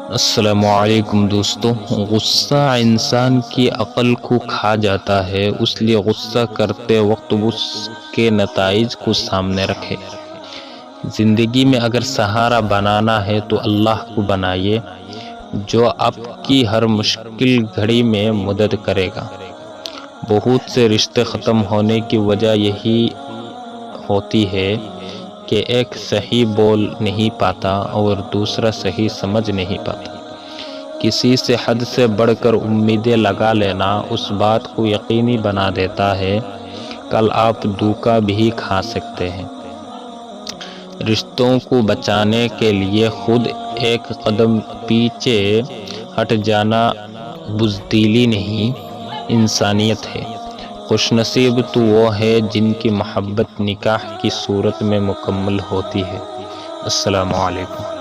السلام علیکم دوستو، غصہ انسان کی عقل کو کھا جاتا ہے، اس لیے غصہ کرتے وقت اس کے نتائج کو سامنے رکھے۔ زندگی میں اگر سہارا بنانا ہے تو اللہ کو بنائیے، جو آپ کی ہر مشکل گھڑی میں مدد کرے گا۔ بہت سے رشتے ختم ہونے کی وجہ یہی ہوتی ہے کہ ایک صحیح بول نہیں پاتا اور دوسرا صحیح سمجھ نہیں پاتا۔ کسی سے حد سے بڑھ کر امیدیں لگا لینا اس بات کو یقینی بنا دیتا ہے کل آپ دھوکہ بھی کھا سکتے ہیں۔ رشتوں کو بچانے کے لیے خود ایک قدم پیچھے ہٹ جانا بزدلی نہیں، انسانیت ہے۔ خوش نصیب تو وہ ہے جن کی محبت نکاح کی صورت میں مکمل ہوتی ہے۔ السلام علیکم۔